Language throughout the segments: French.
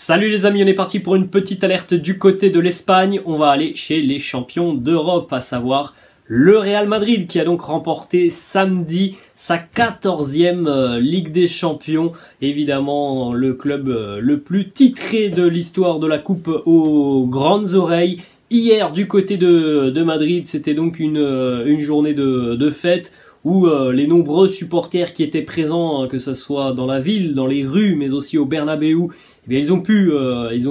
Salut les amis, on est parti pour une petite alerte du côté de l'Espagne. On va aller chez les champions d'Europe, à savoir le Real Madrid qui a donc remporté samedi sa 14e Ligue des Champions. Évidemment le club le plus titré de l'histoire de la coupe aux grandes oreilles. Hier du côté de Madrid, c'était donc une journée de fête où les nombreux supporters qui étaient présents, que ce soit dans la ville, dans les rues, mais aussi au Bernabéu, eh bien, ils ont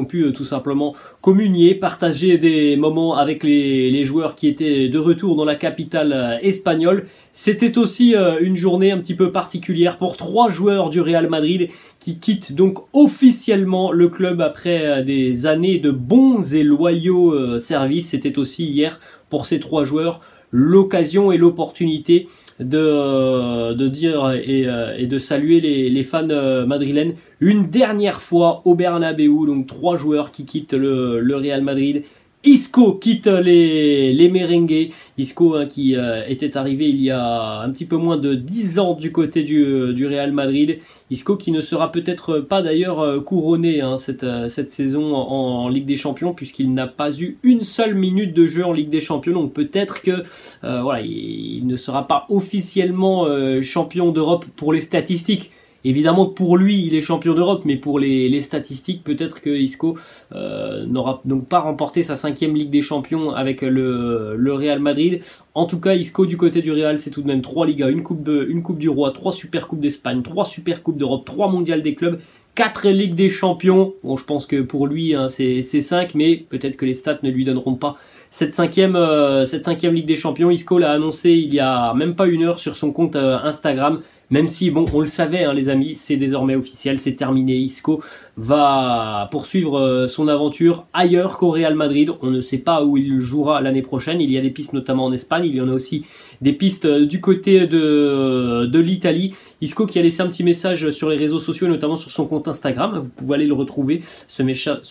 pu tout simplement communier, partager des moments avec les joueurs qui étaient de retour dans la capitale espagnole. C'était aussi une journée un petit peu particulière pour 3 joueurs du Real Madrid qui quittent donc officiellement le club après des années de bons et loyaux services. C'était aussi hier pour ces 3 joueurs l'occasion et l'opportunité de dire et de saluer les fans madrilènes une dernière fois au Bernabéu. Donc 3 joueurs qui quittent le Real Madrid. Isco quitte les merengues. Isco qui était arrivé il y a un petit peu moins de 10 ans du côté du Real Madrid. Isco qui ne sera peut-être pas d'ailleurs couronné cette saison en Ligue des Champions, puisqu'il n'a pas eu une seule minute de jeu en Ligue des Champions. Donc peut-être que voilà, il ne sera pas officiellement champion d'Europe pour les statistiques. Évidemment que pour lui, il est champion d'Europe, mais pour les statistiques, peut-être que Isco n'aura donc pas remporté sa 5e Ligue des Champions avec le Real Madrid. En tout cas, Isco du côté du Real, c'est tout de même 3 Ligas, une Coupe du Roi, 3 Super Coupes d'Espagne, 3 Super Coupes d'Europe, 3 Mondiales des clubs, 4 Ligues des Champions. Bon, je pense que pour lui, c'est 5, mais peut-être que les stats ne lui donneront pas cette cinquième Ligue des Champions. Isco l'a annoncé il y a même pas une heure sur son compte Instagram. Même si, bon, on le savait, les amis, c'est désormais officiel, c'est terminé. Isco va poursuivre son aventure ailleurs qu'au Real Madrid. On ne sait pas où il jouera l'année prochaine. Il y a des pistes notamment en Espagne. Il y en a aussi des pistes du côté de l'Italie. Isco qui a laissé un petit message sur les réseaux sociaux, notamment sur son compte Instagram. Vous pouvez aller le retrouver, ce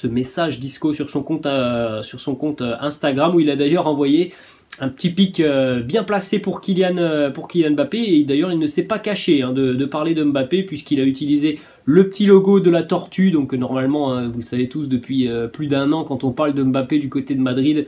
message d'Isco sur son compte Instagram, où il a d'ailleurs envoyé un petit pic bien placé pour Kylian Mbappé. Et d'ailleurs, il ne s'est pas caché de parler de Mbappé, puisqu'il a utilisé le petit logo de la tortue. Donc normalement, vous le savez tous, depuis plus d'1 an, quand on parle de Mbappé du côté de Madrid,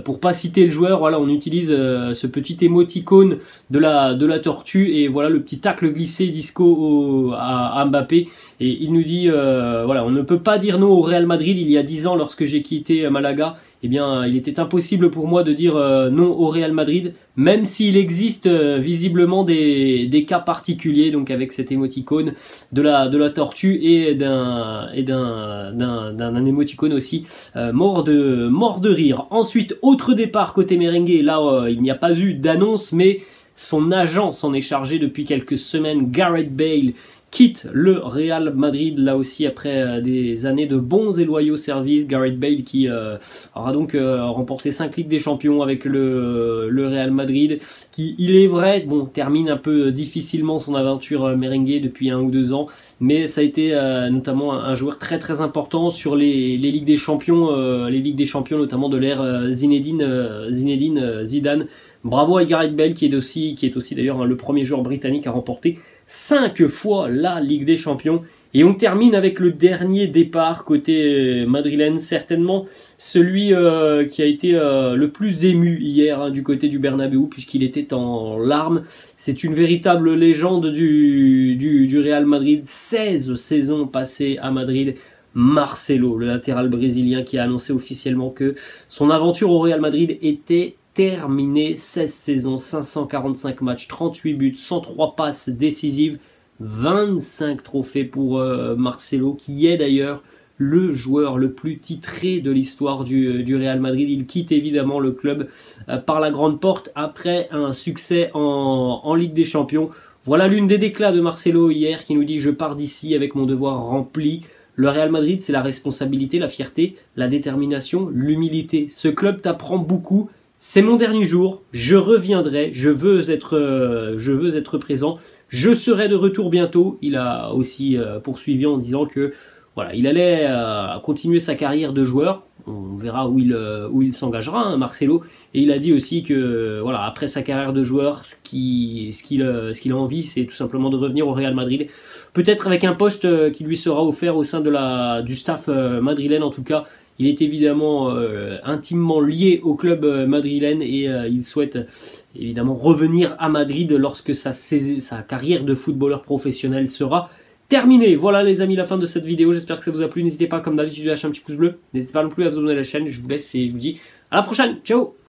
pour pas citer le joueur, voilà, on utilise ce petit émoticône de la tortue. Et voilà le petit tacle glissé d'Isco à Mbappé. Et il nous dit, voilà, on ne peut pas dire non au Real Madrid. Il y a 10 ans, lorsque j'ai quitté Malaga, eh bien, il était impossible pour moi de dire non au Real Madrid, même s'il existe visiblement des cas particuliers, donc avec cet émoticône de la tortue et d'un émoticône aussi mort de rire. Ensuite, autre départ côté merengue. Là, il n'y a pas eu d'annonce, mais son agent s'en est chargé depuis quelques semaines. Gareth Bale quitte le Real Madrid, là aussi après des années de bons et loyaux services. Gareth Bale qui aura donc remporté 5 Ligues des Champions avec le Real Madrid, qui, il est vrai, bon, termine un peu difficilement son aventure merengue depuis 1 ou 2 ans, mais ça a été notamment un joueur très très important sur les Ligues des Champions, notamment de l'ère Zinedine Zidane. Bravo à Gareth Bale qui est aussi d'ailleurs le premier joueur britannique à remporter 5 fois la Ligue des Champions. Et on termine avec le dernier départ côté madrilène, certainement celui qui a été le plus ému hier du côté du Bernabéu, puisqu'il était en larmes. C'est une véritable légende du Real Madrid, 16 saisons passées à Madrid. Marcelo, le latéral brésilien, qui a annoncé officiellement que son aventure au Real Madrid était terminé. 16 saisons, 545 matchs, 38 buts, 103 passes décisives, 25 trophées pour Marcelo, qui est d'ailleurs le joueur le plus titré de l'histoire du Real Madrid. Il quitte évidemment le club par la grande porte après un succès en Ligue des Champions. Voilà l'une des déclats de Marcelo hier, qui nous dit « Je pars d'ici avec mon devoir rempli ». Le Real Madrid, c'est la responsabilité, la fierté, la détermination, l'humilité. Ce club t'apprend beaucoup. C'est mon dernier jour, je reviendrai, je veux être présent, je serai de retour bientôt. Il a aussi poursuivi en disant que voilà, il allait continuer sa carrière de joueur. On verra où il s'engagera, hein, Marcelo. Et il a dit aussi que voilà, après sa carrière de joueur, ce qu'il a envie, c'est tout simplement de revenir au Real Madrid. Peut-être avec un poste qui lui sera offert au sein du staff madrilène en tout cas. Il est évidemment intimement lié au club madrilène et il souhaite évidemment revenir à Madrid lorsque sa carrière de footballeur professionnel sera terminée. Voilà les amis, la fin de cette vidéo. J'espère que ça vous a plu. N'hésitez pas comme d'habitude à lâcher un petit pouce bleu. N'hésitez pas non plus à vous abonner à la chaîne. Je vous laisse et je vous dis à la prochaine. Ciao.